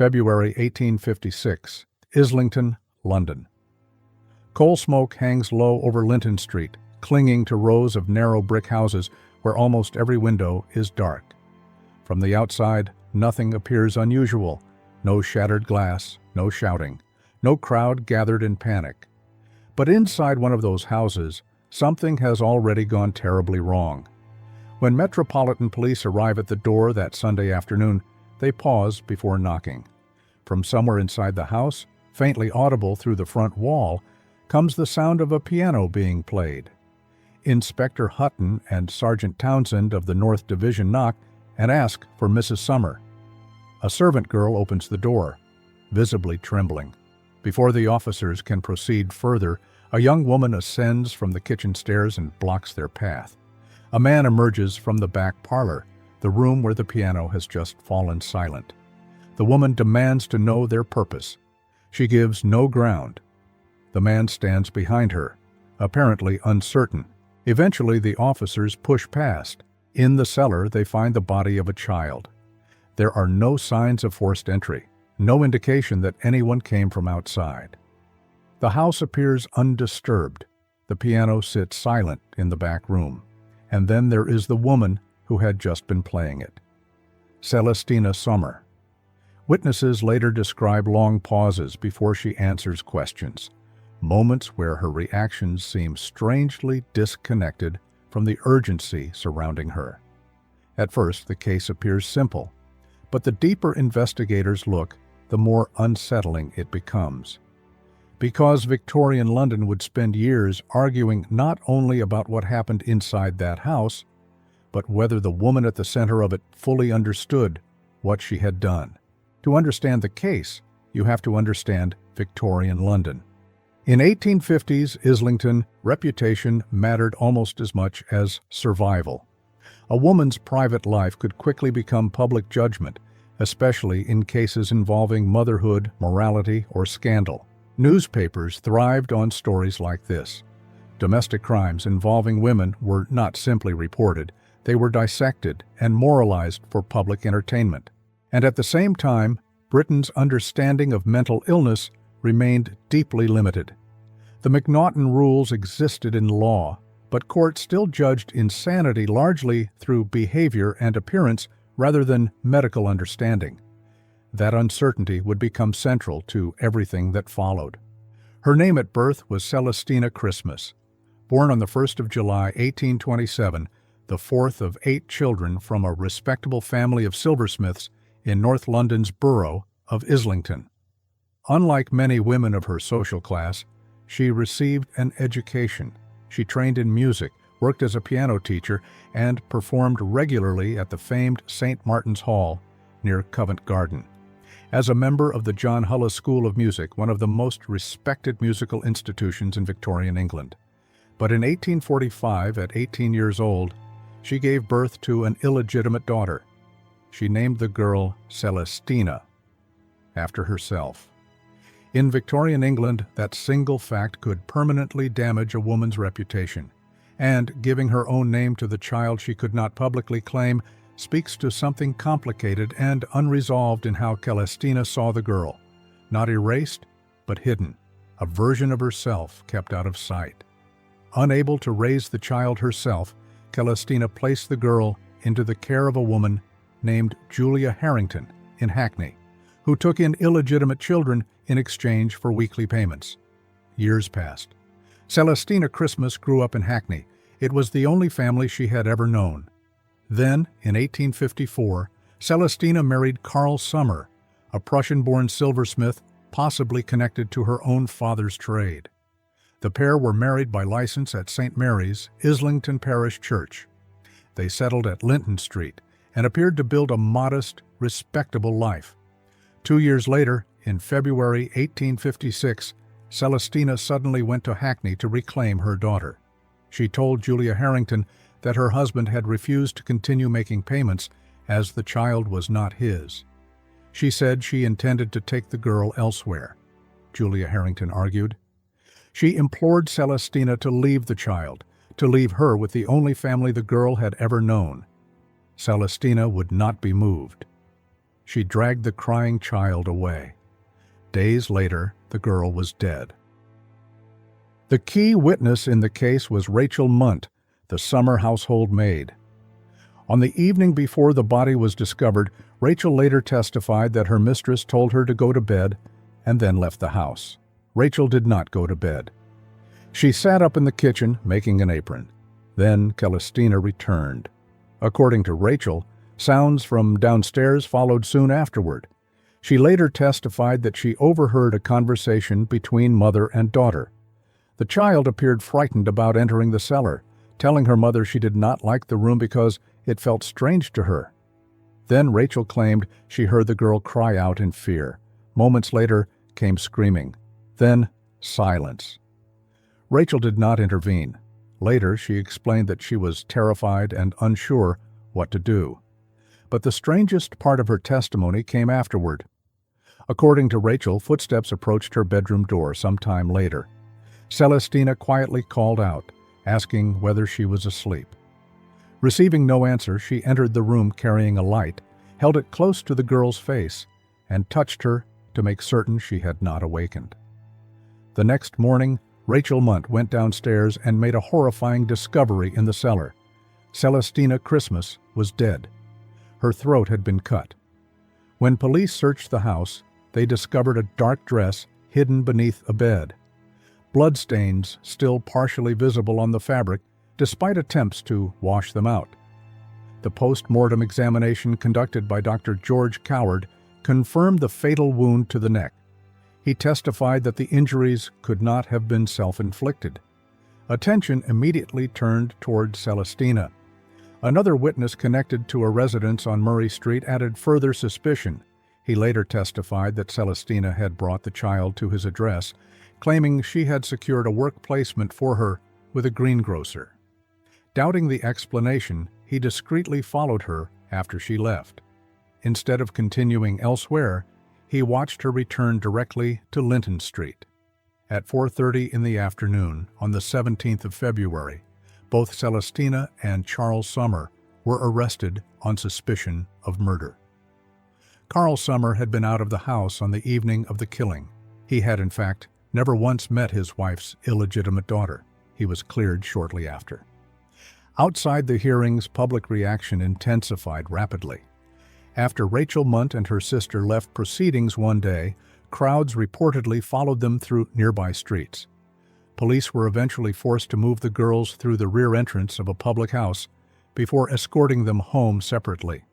February 1856, Islington, London. Coal smoke hangs low over Linton Street, clinging to rows of narrow brick houses where almost every window is dark. From the outside, nothing appears unusual. No shattered glass, no shouting, no crowd gathered in panic. But inside one of those houses, something has already gone terribly wrong. When Metropolitan Police arrive at the door that Sunday afternoon, they pause before knocking. From somewhere inside the house, faintly audible through the front wall, comes the sound of a piano being played. Inspector Hutton and Sergeant Townsend of the North Division knock and ask for Mrs. Sommer. A servant girl opens the door, visibly trembling. Before the officers can proceed further, a young woman ascends from the kitchen stairs and blocks their path. A man emerges from the back parlor, the room where the piano has just fallen silent. The woman demands to know their purpose. She gives no ground. The man stands behind her, apparently uncertain. Eventually, the officers push past. In the cellar, they find the body of a child. There are no signs of forced entry, no indication that anyone came from outside. The house appears undisturbed. The piano sits silent in the back room. And then there is the woman who had just been playing it. Celestina Sommer. Witnesses later describe long pauses before she answers questions, moments where her reactions seem strangely disconnected from the urgency surrounding her. At first, the case appears simple, but the deeper investigators look, the more unsettling it becomes. Because Victorian London would spend years arguing not only about what happened inside that house, but whether the woman at the center of it fully understood what she had done. To understand the case, you have to understand Victorian London. In 1850s Islington, reputation mattered almost as much as survival. A woman's private life could quickly become public judgment, especially in cases involving motherhood, morality, or scandal. Newspapers thrived on stories like this. Domestic crimes involving women were not simply reported, they were dissected and moralized for public entertainment. And at the same time, Britain's understanding of mental illness remained deeply limited. The MacNaughton rules existed in law, but courts still judged insanity largely through behavior and appearance rather than medical understanding. That uncertainty would become central to everything that followed. Her name at birth was Celestina Christmas. Born on the 1st of July, 1827, the fourth of 8 children from a respectable family of silversmiths in North London's borough of Islington. Unlike many women of her social class, she received an education. She trained in music, worked as a piano teacher, and performed regularly at the famed St. Martin's Hall near Covent Garden. As a member of the John Hullis School of Music, one of the most respected musical institutions in Victorian England. But in 1845, at 18 years old, she gave birth to an illegitimate daughter. She named the girl Celestina, after herself. In Victorian England, that single fact could permanently damage a woman's reputation, and giving her own name to the child she could not publicly claim speaks to something complicated and unresolved in how Celestina saw the girl, not erased, but hidden, a version of herself kept out of sight. Unable to raise the child herself, Celestina placed the girl into the care of a woman named Julia Harrington in Hackney, who took in illegitimate children in exchange for weekly payments. Years passed. Celestina Christmas grew up in Hackney. It was the only family she had ever known. Then, in 1854, Celestina married Carl Sommer, a Prussian-born silversmith possibly connected to her own father's trade. The pair were married by license at St. Mary's, Islington Parish Church. They settled at Linton Street and appeared to build a modest, respectable life. 2 years later, in February 1856, Celestina suddenly went to Hackney to reclaim her daughter. She told Julia Harrington that her husband had refused to continue making payments as the child was not his. She said she intended to take the girl elsewhere, Julia Harrington argued. She implored Celestina to leave the child, to leave her with the only family the girl had ever known. Celestina would not be moved. she dragged the crying child away. Days later, the girl was dead. The key witness in the case was Rachel Munt, the Sommer household maid. On the evening before the body was discovered, Rachel later testified that her mistress told her to go to bed and then left the house. Rachel did not go to bed. She sat up in the kitchen, making an apron. Then Celestina returned. According to Rachel, sounds from downstairs followed soon afterward. She later testified that she overheard a conversation between mother and daughter. The child appeared frightened about entering the cellar, telling her mother she did not like the room because it felt strange to her. Then Rachel claimed she heard the girl cry out in fear. Moments later came screaming. Then silence. Rachel did not intervene. Later, she explained that she was terrified and unsure what to do. But the strangest part of her testimony came afterward. According to Rachel, footsteps approached her bedroom door sometime later. Celestina quietly called out, asking whether she was asleep. Receiving no answer, she entered the room carrying a light, held it close to the girl's face, and touched her to make certain she had not awakened. The next morning, Rachel Munt went downstairs and made a horrifying discovery in the cellar. Celestina Christmas was dead. Her throat had been cut. When police searched the house, they discovered a dark dress hidden beneath a bed. Bloodstains still partially visible on the fabric, despite attempts to wash them out. The post-mortem examination conducted by Dr. George Coward confirmed the fatal wound to the neck. He testified that the injuries could not have been self-inflicted. Attention immediately turned toward Celestina. Another witness connected to a residence on Murray Street added further suspicion. He later testified that Celestina had brought the child to his address, claiming she had secured a work placement for her with a greengrocer. Doubting the explanation, he discreetly followed her after she left. Instead of continuing elsewhere, he watched her return directly to Linton Street. At 4:30 in the afternoon, on the 17th of February, both Celestina and Charles Sommer were arrested on suspicion of murder. Carl Sommer had been out of the house on the evening of the killing. He had, in fact, never once met his wife's illegitimate daughter. He was cleared shortly after. Outside the hearings, public reaction intensified rapidly. After Rachel Munt and her sister left proceedings one day, crowds reportedly followed them through nearby streets. Police were eventually forced to move the girls through the rear entrance of a public house before escorting them home separately.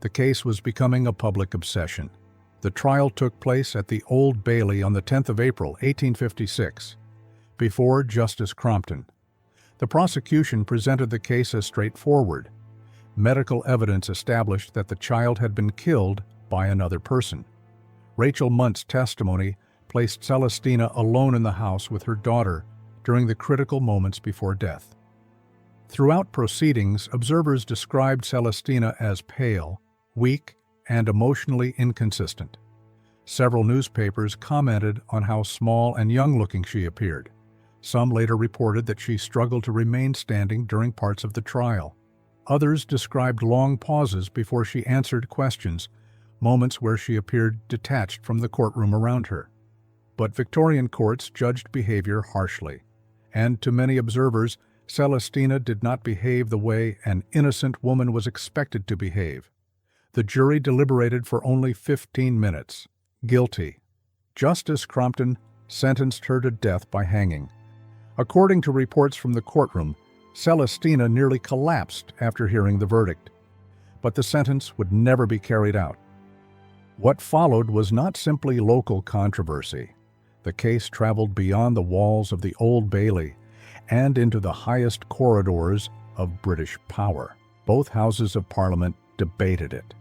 The case was becoming a public obsession. The trial took place at the Old Bailey on the 10th of April, 1856, before Justice Crompton. The prosecution presented the case as straightforward. Medical evidence established that the child had been killed by another person. Rachel Munt's testimony placed Celestina alone in the house with her daughter during the critical moments before death. Throughout proceedings, observers described Celestina as pale, weak, and emotionally inconsistent. Several newspapers commented on how small and young-looking she appeared. Some later reported that she struggled to remain standing during parts of the trial. Others described long pauses before she answered questions, moments where she appeared detached from the courtroom around her. But Victorian courts judged behavior harshly, and to many observers, Celestina did not behave the way an innocent woman was expected to behave. The jury deliberated for only 15 minutes. Guilty. Justice Crompton sentenced her to death by hanging. According to reports from the courtroom, Celestina nearly collapsed after hearing the verdict. But the sentence would never be carried out. What followed was not simply local controversy. The case traveled beyond the walls of the Old Bailey and into the highest corridors of British power. Both Houses of Parliament debated it.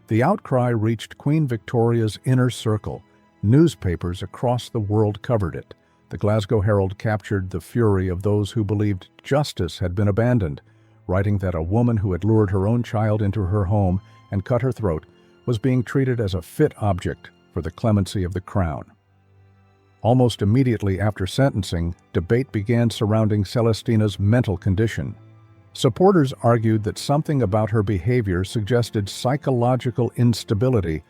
The outcry reached Queen Victoria's inner circle. Newspapers across the world covered it. The Glasgow Herald captured the fury of those who believed justice had been abandoned, writing that a woman who had lured her own child into her home and cut her throat was being treated as a fit object for the clemency of the Crown. Almost immediately after sentencing, debate began surrounding Celestina's mental condition. Supporters argued that something about her behavior suggested psychological instability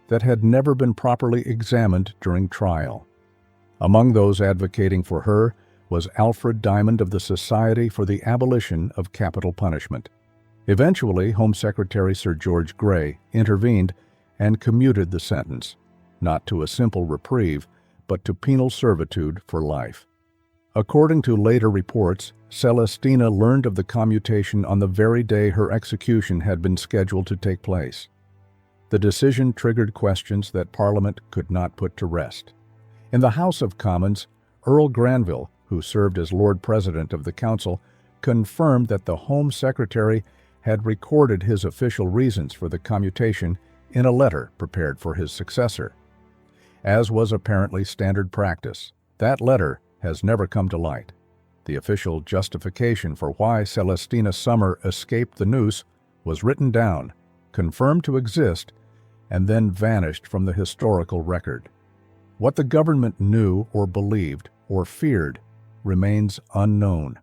that had never been properly examined during trial. Among those advocating for her was Alfred Diamond of the Society for the Abolition of Capital Punishment. Eventually, Home Secretary Sir George Grey intervened and commuted the sentence, not to a simple reprieve, but to penal servitude for life. According to later reports, Celestina learned of the commutation on the very day her execution had been scheduled to take place. The decision triggered questions that Parliament could not put to rest. In the House of Commons, Earl Granville, who served as Lord President of the Council, confirmed that the Home Secretary had recorded his official reasons for the commutation in a letter prepared for his successor. As was apparently standard practice, that letter has never come to light. The official justification for why Celestina Sommer escaped the noose was written down, confirmed to exist, and then vanished from the historical record. What the government knew or believed or feared remains unknown.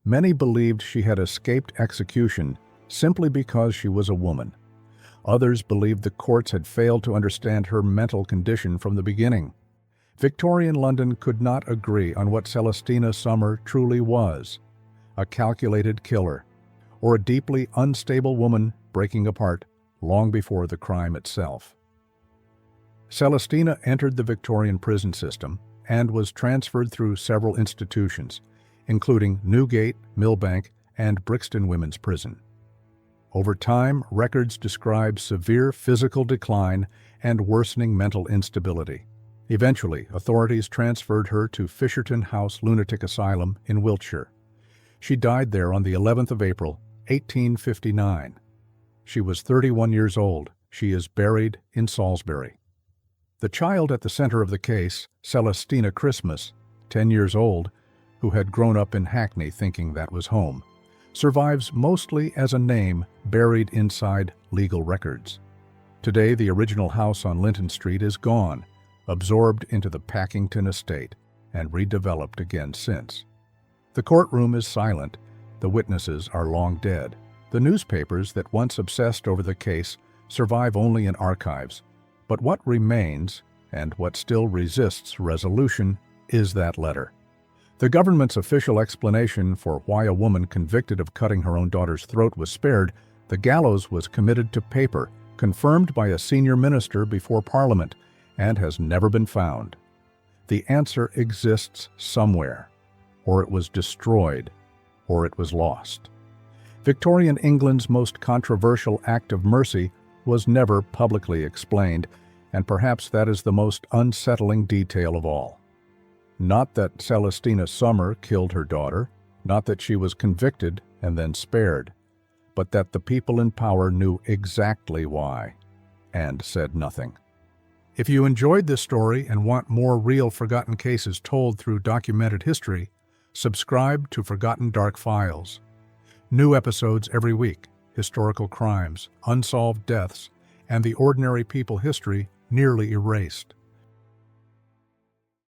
Many believed she had escaped execution simply because she was a woman. Others believed the courts had failed to understand her mental condition from the beginning. Victorian London could not agree on what Celestina Sommer truly was: a calculated killer, or a deeply unstable woman breaking apart long before the crime itself. Celestina entered the Victorian prison system and was transferred through several institutions, including Newgate, Millbank, and Brixton Women's Prison. Over time, records describe severe physical decline and worsening mental instability. Eventually, authorities transferred her to Fisherton House Lunatic Asylum in Wiltshire. She died there on the 11th of April, 1859. She was 31 years old. She is buried in Salisbury. The child at the center of the case, Celestina Christmas, 10 years old, who had grown up in Hackney thinking that was home, survives mostly as a name buried inside legal records. Today, the original house on Linton Street is gone, absorbed into the Packington estate, and redeveloped again since. The courtroom is silent. The witnesses are long dead. The newspapers that once obsessed over the case survive only in archives. But what remains, and what still resists resolution, is that letter. The government's official explanation for why a woman convicted of cutting her own daughter's throat was spared: the gallows was committed to paper, confirmed by a senior minister before Parliament, and has never been found. The answer exists somewhere, or it was destroyed, or it was lost. Victorian England's most controversial act of mercy was never publicly explained, and perhaps that is the most unsettling detail of all. Not that Celestina Sommer killed her daughter, not that she was convicted and then spared, but that the people in power knew exactly why and said nothing. If you enjoyed this story and want more real forgotten cases told through documented history, subscribe to Forgotten Dark Files. New episodes every week: historical crimes, unsolved deaths, and the ordinary people history nearly erased.